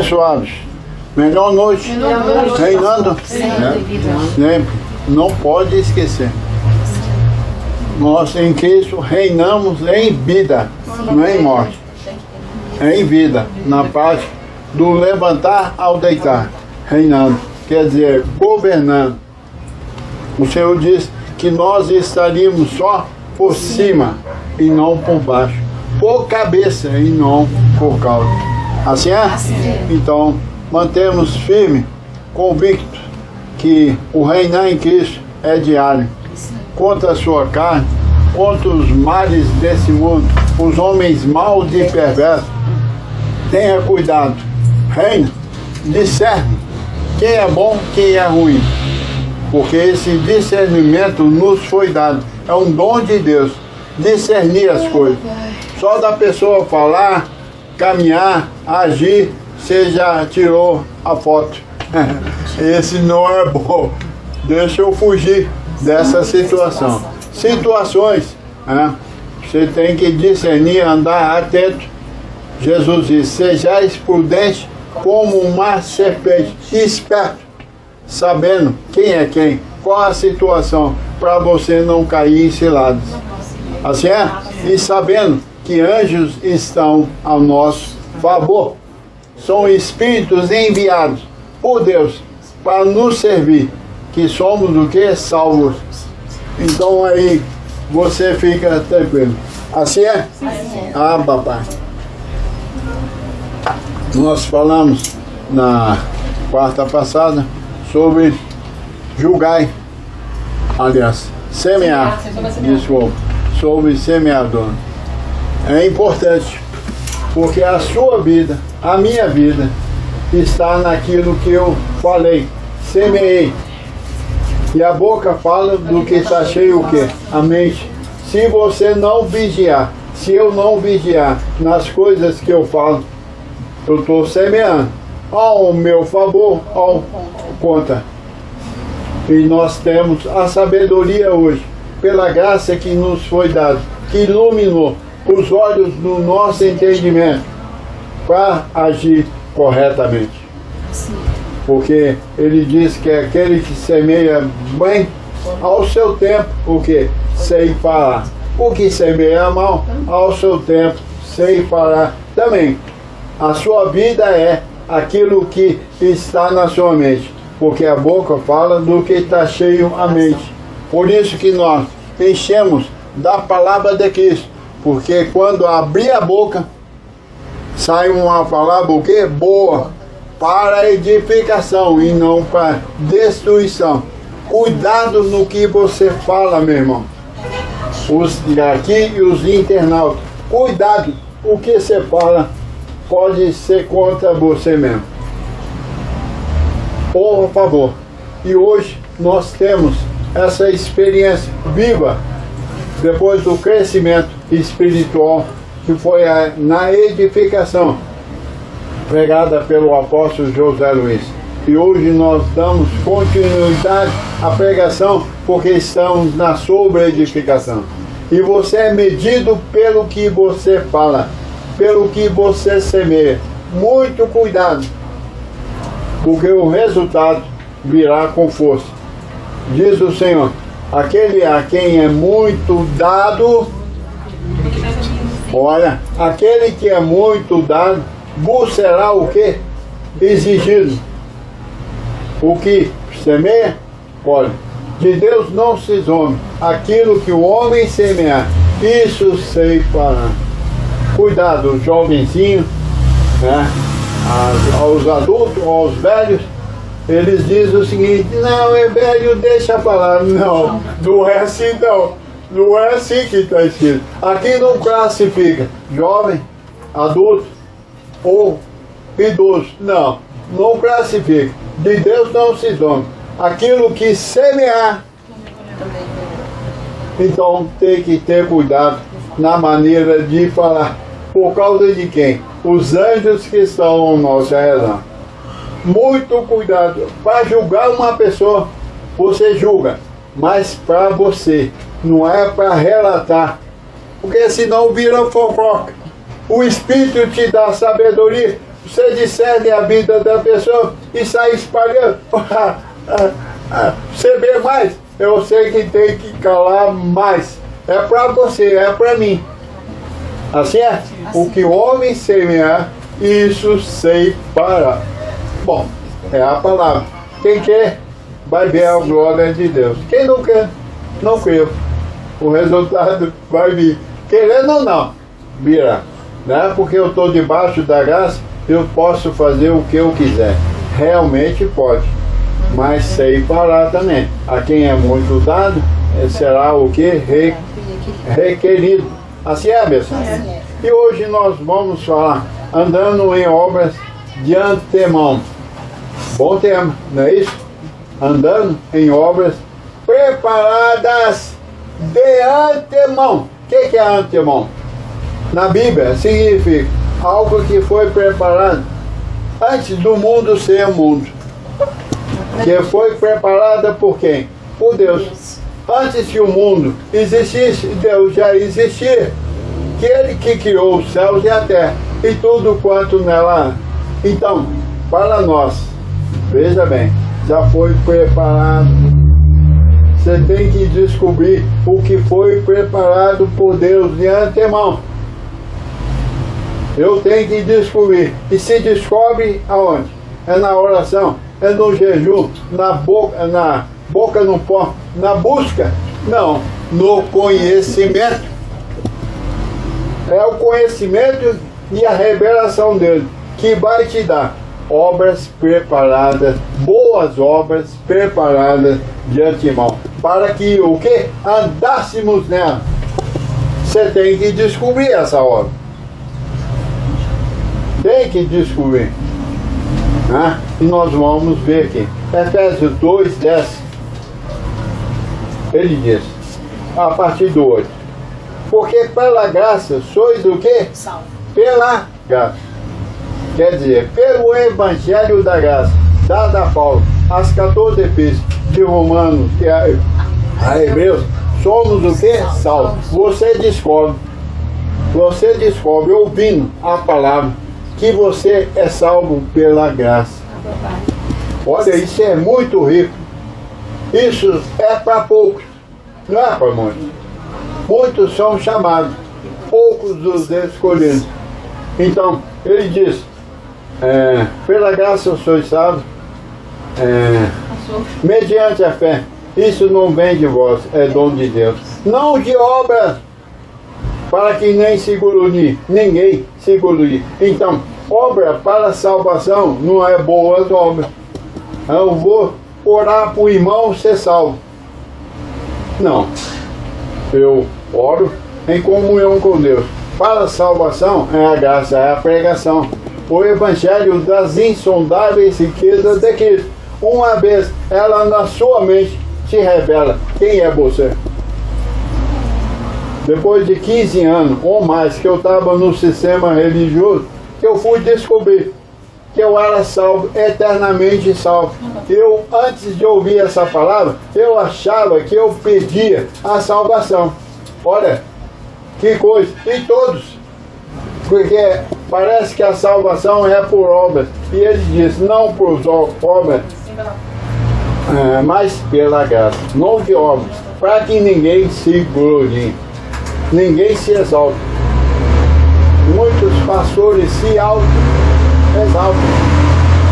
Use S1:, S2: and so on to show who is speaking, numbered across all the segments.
S1: Abençoados. Melhor noite. Reinando. Sempre. Não pode esquecer. Nós em Cristo reinamos em vida, não em morte. Em vida, na parte do levantar ao deitar. Reinando, quer dizer, governando. O Senhor diz que nós estaríamos só por cima e não por baixo. Por cabeça e não por cauda. Assim é? Então, mantemos firme, convicto que o reinar em Cristo é diário. Contra a sua carne, contra os males desse mundo, os homens maus e perversos. Tenha cuidado. Reina, discerne quem é bom, quem é ruim. Porque esse discernimento nos foi dado. É um dom de Deus. Discernir as coisas. Só da pessoa falar, caminhar, agir, você já tirou a foto. Esse não é bom. Deixa eu fugir dessa situação. Situações, né? Você tem que discernir, andar atento. Jesus diz, sejais prudentes como uma serpente, esperto, sabendo quem é quem, qual a situação, para você não cair em ciladas. Assim é? E sabendo que anjos estão ao nosso favor. São espíritos enviados por Deus para nos servir, que somos o que? Salvos. Então aí você fica tranquilo. Assim é? Ah, papai. Nós falamos na quarta passada sobre julgar, aliás, semear, desculpa, sobre semeador. É importante, porque a sua vida, a minha vida, está naquilo que eu falei, semeei. E a boca fala do que está cheio o quê? A mente. Se você não vigiar, se eu não vigiar nas coisas que eu falo, eu estou semeando ao meu favor, ao contra. E nós temos a sabedoria hoje, pela graça que nos foi dada, que iluminou os olhos do nosso entendimento para agir corretamente. Porque ele diz que aquele que semeia bem, ao seu tempo, o que? Ceifará. O que semeia mal, ao seu tempo, ceifará também. A sua vida é aquilo que está na sua mente, porque a boca fala do que está cheio a mente. Por isso que nós enchemos da palavra de Cristo, porque quando abrir a boca, sai uma palavra o quê? Boa, para edificação e não para destruição. Cuidado no que você fala, meu irmão. Os daqui e os internautas, cuidado, o que você fala pode ser contra você mesmo. Por favor. E hoje nós temos essa experiência viva, depois do crescimento espiritual, que foi na edificação, pregada pelo apóstolo José Luiz. E hoje nós damos continuidade à pregação, porque estamos na sobre-edificação. E você é medido pelo que você fala, pelo que você semeia. Muito cuidado, porque o resultado virá com força. Diz o Senhor, aquele a quem é muito dado, olha, aquele que é muito dado, será o que? Exigido. O que semeia, olha, de Deus não se zombe. Aquilo que o homem semear, isso ceifará. Cuidado, jovenzinho, né? Aos adultos, aos velhos, eles dizem o seguinte, não, é velho, deixa falar. Não, não é assim não. Não é assim que está escrito. Aqui não classifica jovem, adulto ou idoso. Não, não classifica. De Deus não se zombe. Aquilo que semear, então tem que ter cuidado na maneira de falar. Por causa de quem? Os anjos que estão ao nosso redor. Muito cuidado. Para julgar uma pessoa, você julga, mas para você, não é para relatar, porque senão vira fofoca. O Espírito te dá sabedoria, você discerne a vida da pessoa e sai espalhando. Você vê mais, eu sei que tem que calar mais. É para você, é para mim. Assim é? O que o homem semear, isso ceifará. Bom, é a palavra. Quem quer, vai ver a glória de Deus. Quem não quer, não crê. O resultado vai vir. Querendo ou não, virá. Não é porque eu estou debaixo da graça, eu posso fazer o que eu quiser. Realmente pode. Mas ceifará também. A quem é muito dado, será o que? Requerido. Assim é, pessoal? E hoje nós vamos falar andando em obras de antemão. Bom tema, não é isso? Andando em obras preparadas de antemão. O que é antemão? Na Bíblia significa algo que foi preparado antes do mundo ser mundo. Que foi preparada por quem? Por Deus. Antes que o mundo existisse, Deus já existia. Que Ele que criou os céus e a terra e tudo quanto nela há. Então, para nós, veja bem, já foi preparado. Você tem que descobrir o que foi preparado por Deus de antemão. Eu tenho que descobrir. E se descobre aonde? É na oração, é no jejum, na boca no pó, na busca? Não, no conhecimento. É o conhecimento e a revelação dele que vai te dar obras preparadas, boas obras preparadas de antemão. Para que o que? Andássemos nela. Você tem que descobrir essa obra. Tem que descobrir. E nós vamos ver aqui. Efésios 2, 10. Ele diz, a partir do 8. Porque pela graça sois o quê?
S2: Salvo.
S1: Pela graça. Quer dizer, pelo Evangelho da graça, dada a Paulo, as 14 epístolas de Romanos e a Hebreus, somos o quê? Salvos. Você descobre ouvindo a palavra que você é salvo pela graça. Olha, isso é muito rico. Isso é para poucos, não é para muitos. Muitos são chamados, poucos os escolhidos. Então, ele diz, pela graça sois salvos, mediante a fé. Isso não vem de vós, é dom de Deus. Não de obras, para que nem se glorie, ninguém se glorie. Então, obra para salvação não é boas obras. Eu vou orar para o irmão ser salvo. Não. Eu oro em comunhão com Deus. Para a salvação é a graça, é a pregação. O Evangelho das insondáveis riquezas de Cristo. Uma vez ela na sua mente te revela quem é você. Depois de 15 anos ou mais que eu estava no sistema religioso, que eu fui descobrir que eu era salvo, eternamente salvo. Eu, antes de ouvir essa palavra, eu achava que eu pedia a salvação. Olha, que coisa. E todos. Porque parece que a salvação é por obras. E ele diz, não por obras, mas pela graça. Não de obras. Para que ninguém se glorie. Ninguém se exalte. Muitos pastores se auto-exaltam,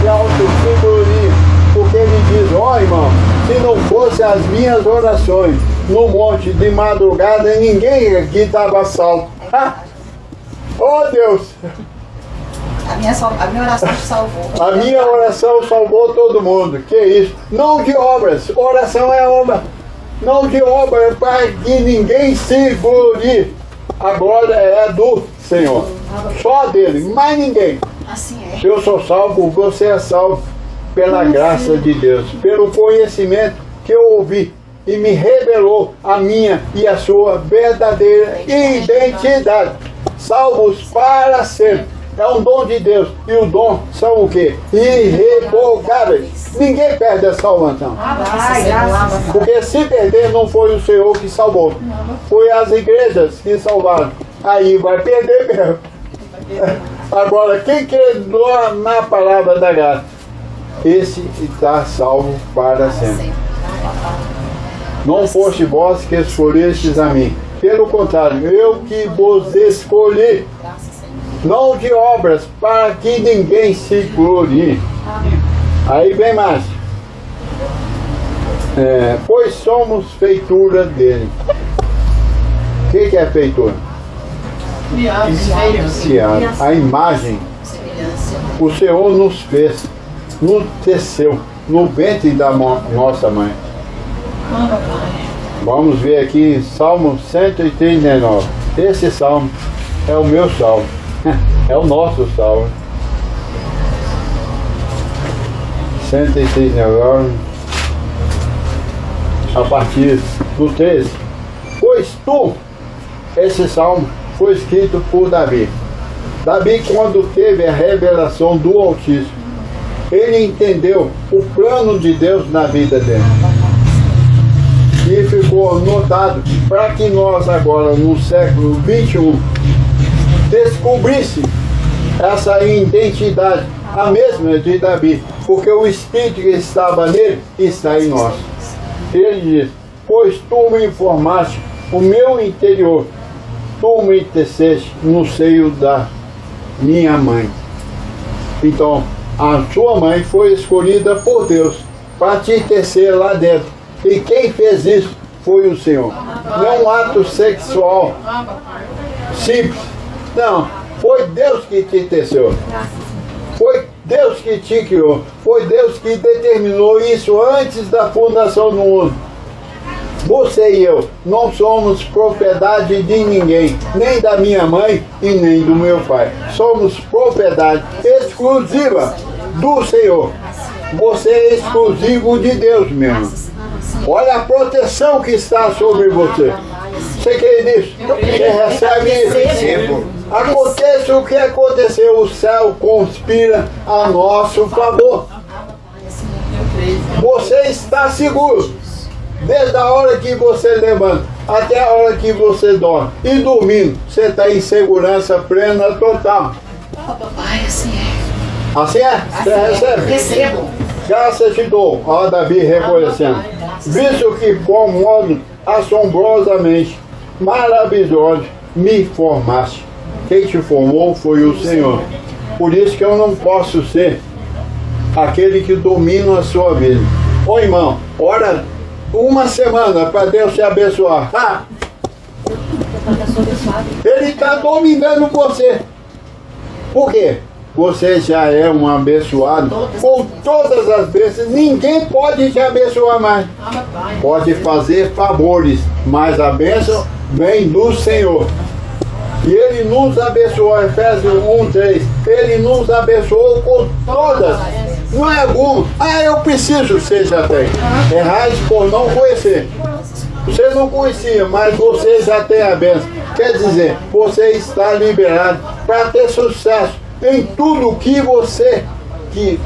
S1: se auto-gloriam, porque ele diz, irmão, se não fossem as minhas orações no monte de madrugada, ninguém aqui estava salvo. Deus!
S2: A minha oração te salvou.
S1: A minha oração salvou todo mundo. Que isso? Não de obras. Oração é obra. Não de obra, para que ninguém se glorie. A glória é do Senhor. Só dele, mais ninguém.
S2: Assim é.
S1: Se eu sou salvo, você é salvo pela graça de Deus, pelo conhecimento que eu ouvi e me revelou a minha e a sua verdadeira identidade. Salvos para sempre. É um dom de Deus. E o dom são o quê? Irrevogáveis. Ninguém perde a salvação. Porque se perder, não foi o Senhor que salvou. Foi as igrejas que salvaram. Aí vai perder mesmo. Agora, quem crê na palavra da graça, esse está salvo para sempre. Não foste vós que escolhestes a mim. Pelo contrário, eu que vos escolhi, não de obras, para que ninguém se glorie. Aí vem mais. Pois somos feitura dele. O que é feitura? A imagem. O Senhor nos fez, nos teceu no ventre da nossa mãe. Vamos ver aqui Salmo 139. Esse salmo é o meu salmo. É o nosso salmo. 139, a partir do 13. Pois tu, esse salmo foi escrito por Davi. Davi, quando teve a revelação do Altíssimo, ele entendeu o plano de Deus na vida dele. E ficou notado para que nós agora, no século 21, descobrisse essa identidade, a mesma de Davi, porque o Espírito que estava nele está em nós. Ele diz: pois tu me informaste o meu interior, tu me teceste no seio da minha mãe. Então, a sua mãe foi escolhida por Deus para te tecer lá dentro. E quem fez isso foi o Senhor. Não é um ato sexual simples. Não, foi Deus que te teceu. Foi Deus que te criou. Foi Deus que determinou isso antes da fundação do mundo. Você e eu não somos propriedade de ninguém, nem da minha mãe e nem do meu pai. Somos propriedade exclusiva do Senhor. Você é exclusivo de Deus mesmo. Olha a proteção que está sobre você. Você crê nisso? Você recebe isso. Aconteça o que aconteceu, o céu conspira a nosso favor. Você está seguro. Desde a hora que você levanta até a hora que você dorme. E dormindo, você está em segurança plena total. Assim é. Assim é? Você recebe?
S2: Recebo.
S1: Graças te dou, ó Davi reconhecendo, visto que com modo assombrosamente maravilhoso me formaste. Quem te formou foi o Senhor. Por isso que eu não posso ser aquele que domina a sua vida. Ô irmão, ora uma semana para Deus te abençoar. Ele está dominando você. Por quê? Você já é um abençoado com todas as bênçãos. Ninguém pode te abençoar mais. Pode fazer favores, mas a bênção vem do Senhor. E Ele nos abençoou, Efésios 1:3. Ele nos abençoou com todas. Não é algum. Eu preciso, você já tem. Errais por não conhecer. Você não conhecia, mas você já tem a bênção. Quer dizer, você está liberado para ter sucesso em tudo que você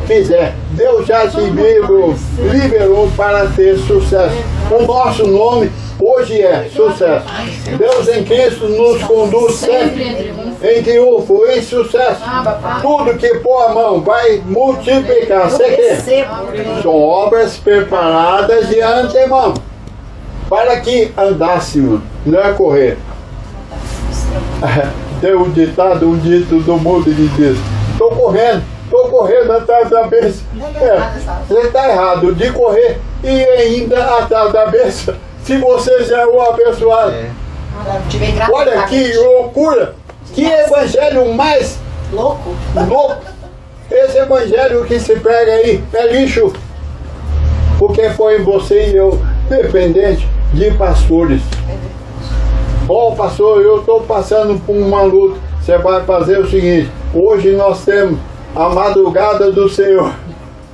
S1: fizer. Deus já te liberou para ter sucesso. O nosso nome hoje é sucesso. Deus em Cristo nos conduz sempre em triunfo, em sucesso. Tudo que pôr a mão vai multiplicar. Você quer? São obras preparadas de antemão para que andássemos, não é correr. Tem um ditado, um dito do mundo que diz: estou correndo atrás da bênção. Você está errado de correr e ainda atrás da bênção, se você já é um abençoado. Olha que loucura, que evangelho mais louco. Esse evangelho que se prega aí é lixo, porque foi você e eu dependente de pastores. Bom, pastor, eu estou passando por uma luta. Você vai fazer o seguinte: hoje nós temos a madrugada do Senhor.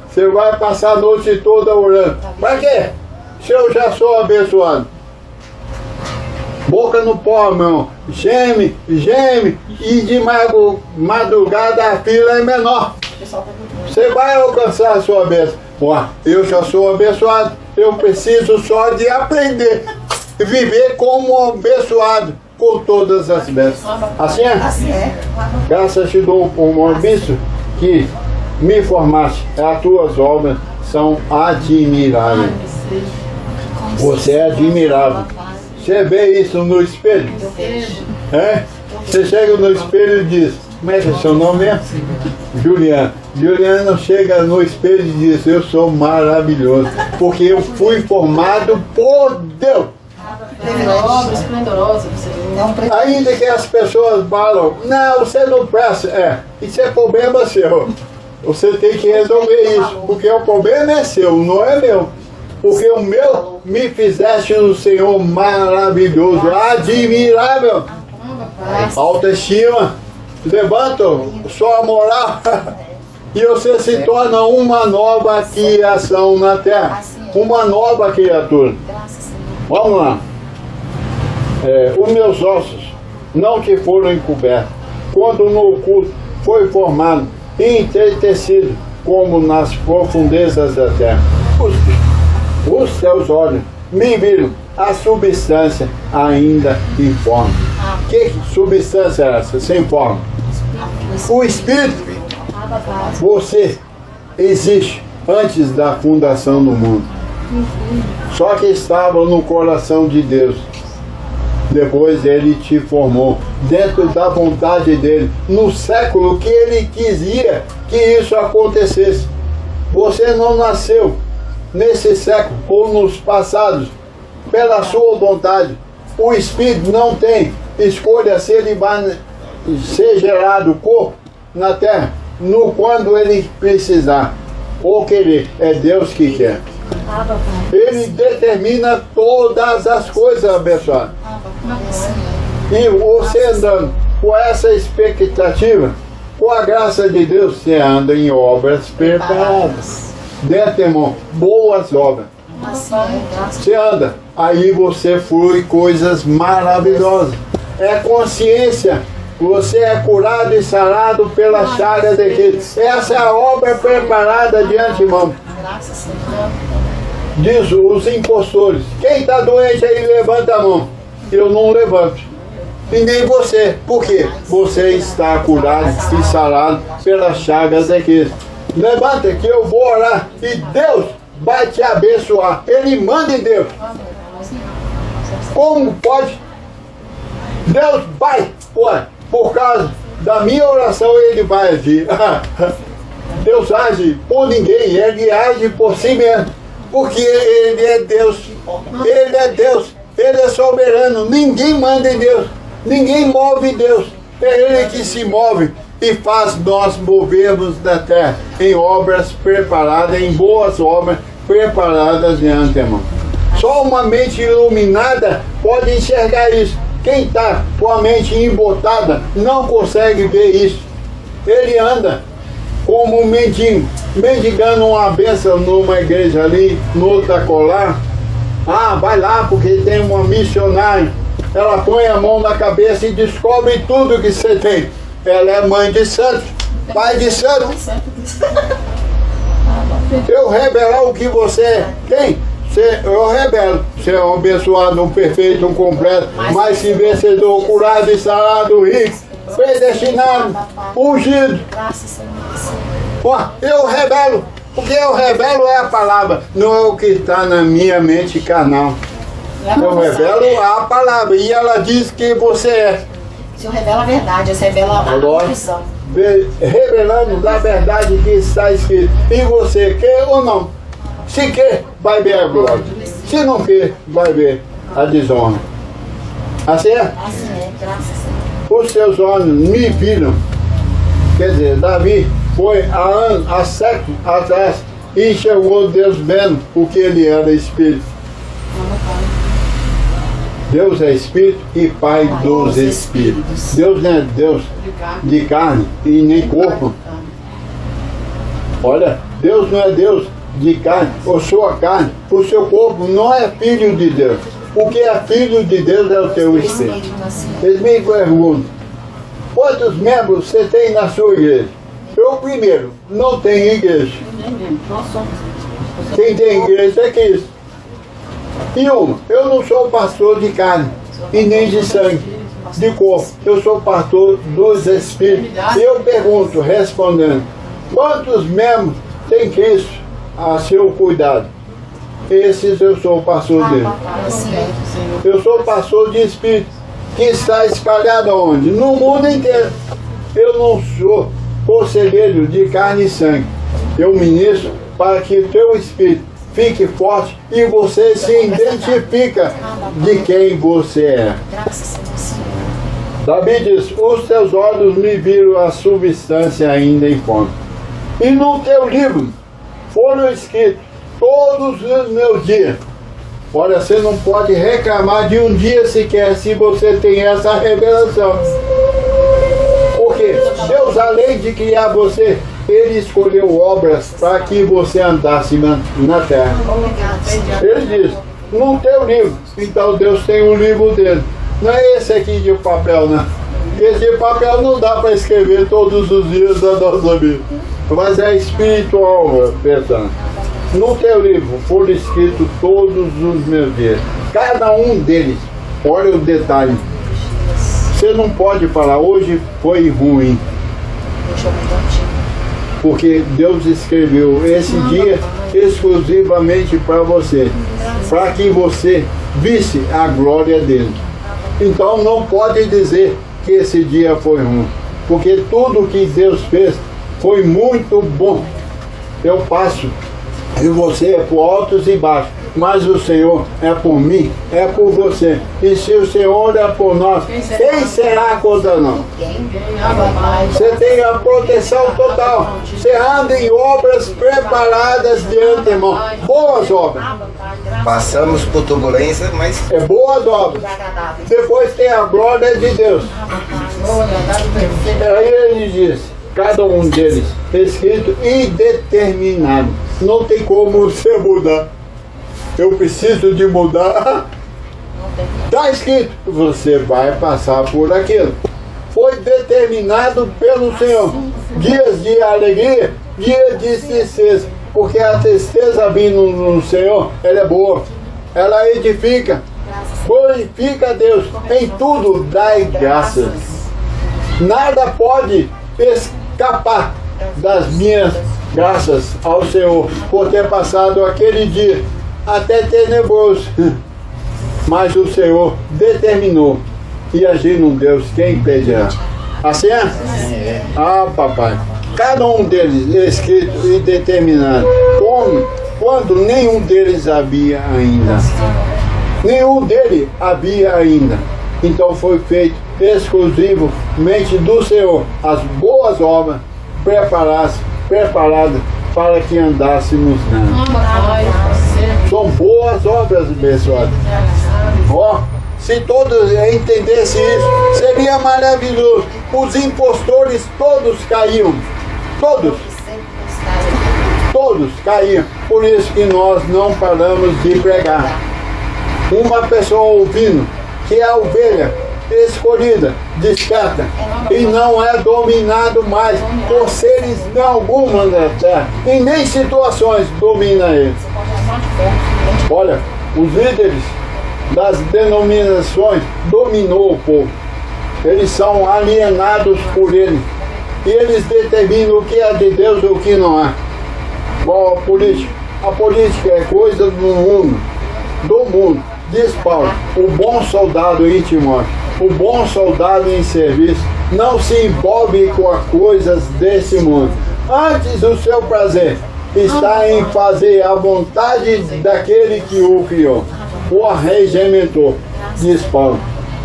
S1: Você vai passar a noite toda orando. Para quê? Se eu já sou abençoado. Boca no pó, irmão. Geme, e de madrugada a fila é menor. Você vai alcançar a sua bênção. Eu já sou abençoado. Eu preciso só de aprender. Viver como abençoado. por todas as bênçãos. Assim é?
S2: Assim é.
S1: Graças te dou por visto que me formaste. As tuas obras são admiráveis. Você é admirável. Você vê isso no espelho? É? Você chega no espelho e diz, como é que é seu nome mesmo? Juliano. Juliano chega no espelho e diz, eu sou maravilhoso, porque eu fui formado por Deus.
S3: Obra esplendorosa do Senhor.
S1: Ainda que as pessoas falam, não, você não presta. Isso é problema seu. Você tem que resolver isso, porque o problema é seu, não é meu. Porque o meu me fizeste no Senhor maravilhoso, admirável. Autoestima, levanta sua moral e você se torna uma nova criação na terra. Uma nova criatura. Vamos lá. Os meus ossos não te foram encobertos, quando no oculto foi formado e entretecido como nas profundezas da terra. Os teus olhos me viram a substância ainda informe. Que substância é essa? Sem forma. O Espírito. Você existe antes da fundação do mundo. Só que estava no coração de Deus. Depois ele te formou dentro da vontade dele, no século que ele quisia que isso acontecesse. Você não nasceu nesse século ou nos passados pela sua vontade. O Espírito não tem escolha se ele vai ser gerado corpo na terra no quando ele precisar ou querer. É Deus que quer. Ele determina todas as coisas, abençoado. E você andando com essa expectativa, com a graça de Deus, você anda em obras preparadas. Dentro, irmão, boas obras. Você anda, aí você flui coisas maravilhosas. É consciência. Você é curado e sarado pela chaga de Cristo. Essa é a obra preparada de antemão. Diz os impostores. Quem está doente aí, levanta a mão. Eu não levanto. E nem você. Por quê? Você está curado e sarado pelas chagas de Cristo. Levanta que eu vou orar e Deus vai te abençoar. Ele manda em Deus. Como pode? Deus vai. Por causa da minha oração ele vai agir. Deus age por ninguém, ele age por si mesmo. Porque ele é Deus. Ele é Deus. Ele é soberano. Ninguém manda em Deus. Ninguém move em Deus. É ele que se move e faz nós movermos da terra em obras preparadas, em boas obras preparadas de antemão. Só uma mente iluminada pode enxergar isso. Quem está com a mente embotada não consegue ver isso. Ele anda como um mendigo, mendigando uma bênção numa igreja ali, noutra colar. Ah, vai lá porque tem uma missionária. Ela põe a mão na cabeça e descobre tudo que você tem. Ela é mãe de santos, pai de santos. Eu revelar o que você tem. Eu revelo. Você é um abençoado, um perfeito, um completo, mais que vencedor, curado e sarado, rico, predestinado, ungido. Eu revelo. O que eu revelo é a palavra, não é o que está na minha mente carnal. Eu revelo a palavra e ela diz que você é.
S2: O Senhor revela a verdade, você revela a visão.
S1: Revelando da verdade que está escrito. E você quer ou não? Se quer, vai ver a glória. Se não quer, vai ver a desonra. Assim é?
S2: Assim é, graças a Deus.
S1: Os seus olhos me viram. Quer dizer, Davi foi há séculos atrás e enxergou Deus vendo o que ele era espírito. Deus é espírito e pai dos espíritos. Deus não é Deus de carne e nem corpo. Olha, Deus não é Deus de carne ou sua carne. O seu corpo não é filho de Deus. O que é filho de Deus é o teu espírito. Eles me perguntam, quantos membros você tem na sua igreja? Eu primeiro, não tenho igreja. Quem tem igreja é Cristo. E uma, eu não sou pastor de carne e nem de sangue. de corpo, eu sou pastor dos espíritos. E eu pergunto, respondendo, quantos membros tem Cristo a seu cuidado? Esses eu sou o pastor dele. Eu sou pastor de espírito, que está espalhado onde? No mundo inteiro. Eu não sou conselheiro de carne e sangue. Eu ministro para que o teu espírito fique forte e você se identifica de quem você é. Davi diz, os teus olhos me viram a substância ainda em forma. E no teu livro foram escritos todos os meus dias. Olha, você não pode reclamar de um dia sequer se você tem essa revelação. Porque Deus, além de criar você, Ele escolheu obras para que você andasse na terra. Ele diz, no teu livro. Então Deus tem um livro dele. Não é esse aqui de papel, não. Esse de papel não dá para escrever todos os dias da nossa vida. Mas é espiritual, pensando. No teu livro foram escritos todos os meus dias. Cada um deles. Olha o detalhe. Você não pode falar, hoje foi ruim. Porque Deus escreveu esse dia exclusivamente para você. Para que você visse a glória dele. Então não pode dizer que esse dia foi ruim. Porque tudo que Deus fez foi muito bom. Eu passo e você é por altos e baixos, mas o Senhor é por mim, é por você. E se o Senhor é por nós, quem será contra nós? Você tem a proteção total. Você anda em obras preparadas de antemão. Boas obras.
S4: Passamos por turbulência, mas
S1: É boas obras. Depois tem a glória de Deus. Aí ele diz, cada um deles escrito e determinado. Não tem como você mudar. Eu preciso de mudar. Está escrito, você vai passar por aquilo. Foi determinado pelo Senhor. Dias de alegria, dias de tristeza. Porque a tristeza vindo no Senhor, ela é boa. Ela edifica. Glorifica a Deus. Em tudo dai graças. Nada pode escapar das minhas graças ao Senhor por ter passado aquele dia até tenebroso. Mas o Senhor determinou e agindo um Deus, quem impedirá? Assim é? Ah, papai. Cada um deles escrito e determinado. Como? Quando nenhum deles havia ainda. Nenhum deles havia ainda. Então foi feito exclusivamente do Senhor as boas obras preparadas para que andássemos nelas. São boas obras, abençoadas. Ó, se todos entendessem isso, seria maravilhoso. Os impostores todos caíam. Todos caíam. Por isso que nós não paramos de pregar. Uma pessoa ouvindo que é a ovelha escolhida, desperta, e não é dominado mais por seres alguma da terra, e nem situações domina ele. Olha, os líderes das denominações dominou o povo. Eles são alienados por ele. E eles determinam o que é de Deus e o que não é. Igual a política. A política é coisa do mundo. Diz Paulo, o bom soldado em Timóteo, o bom soldado em serviço, não se envolve com as coisas desse mundo. Antes o seu prazer está em fazer a vontade daquele que o criou, o arregimentou, diz Paulo.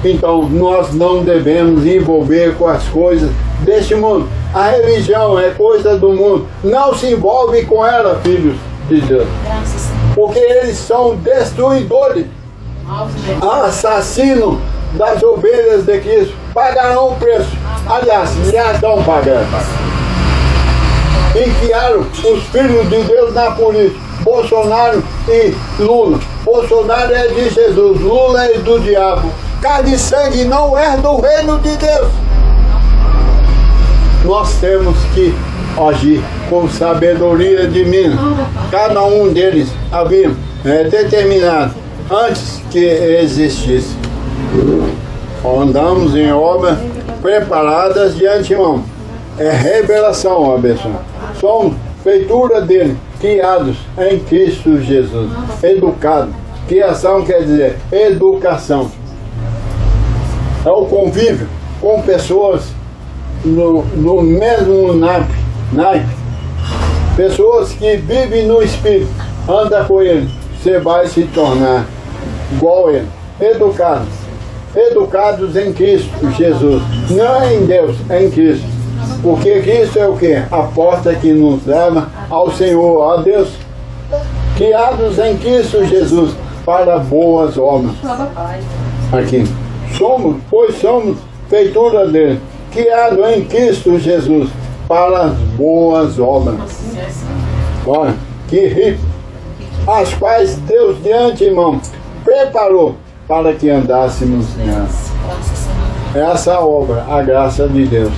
S1: Então nós não devemos envolver com as coisas deste mundo. A religião é coisa do mundo. Não se envolve com ela, filhos de Deus. Porque eles são destruidores, assassinos das ovelhas de Cristo. Pagarão o preço. Aliás, já estão pagando. Enfiaram os filhos de Deus na polícia. Bolsonaro e Lula. Bolsonaro é de Jesus, Lula é do diabo. Carne e sangue não é do reino de Deus. Nós temos que agir com sabedoria divina. Cada um deles havia determinado antes que existisse. Andamos em obras preparadas de antemão. É revelação, ó pessoal. Somos feitura dele, criados em Cristo Jesus. Educados. Criação quer dizer educação. É o convívio com pessoas no mesmo naipe. Pessoas que vivem no Espírito. Anda com ele. Você vai se tornar igual a ele. Educados. Educados em Cristo Jesus. Não em Deus, em Cristo. Porque Cristo é o quê? A porta que nos leva ao Senhor, a Deus. Criados em Cristo Jesus para boas obras. Aqui. Pois somos feitura dele, criados em Cristo Jesus para as boas obras. Olha, que rico. As quais Deus de antemão preparou para que andássemos nela. Essa obra, a graça de Deus.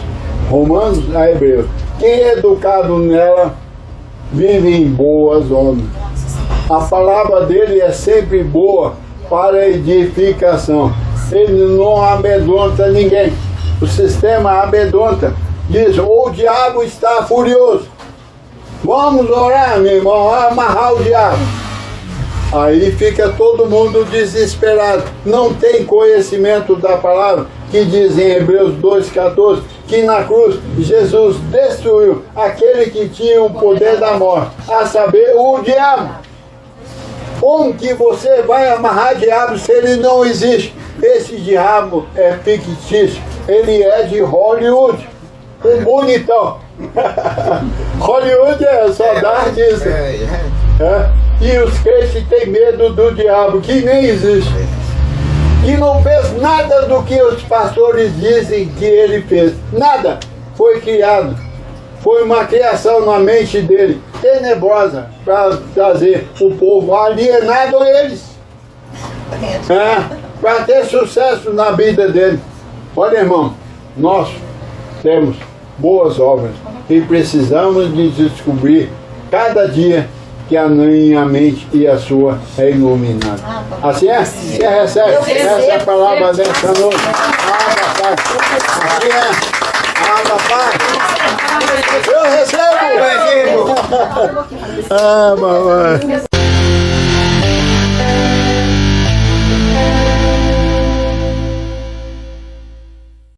S1: Romanos a Hebreus. Quem é educado nela vive em boas obras. A palavra dele é sempre boa para edificação. Ele não amedronta ninguém. O sistema amedronta. Diz, o diabo está furioso. Vamos orar, meu irmão, amarrar o diabo. Aí fica todo mundo desesperado. Não tem conhecimento da palavra, que diz em Hebreus 2,14, que na cruz Jesus destruiu aquele que tinha o poder da morte, a saber, o diabo. Como que você vai amarrar diabo se ele não existe? Esse diabo é fictício. Ele é de Hollywood. O bonitão. Hollywood é só dar disso. E os crentes têm medo do diabo, que nem existe. E não fez nada do que os pastores dizem que ele fez. Nada. Foi criado. Foi uma criação na mente dele, tenebrosa, para trazer o povo alienado a eles. Para ter sucesso na vida dele. Olha, irmão, nós temos boas obras e precisamos de descobrir cada dia que a minha mente e a sua é iluminada. Assim é? Você recebe essa palavra dessa noite? Papai. Assim é? Papai. Eu recebo! Mamãe.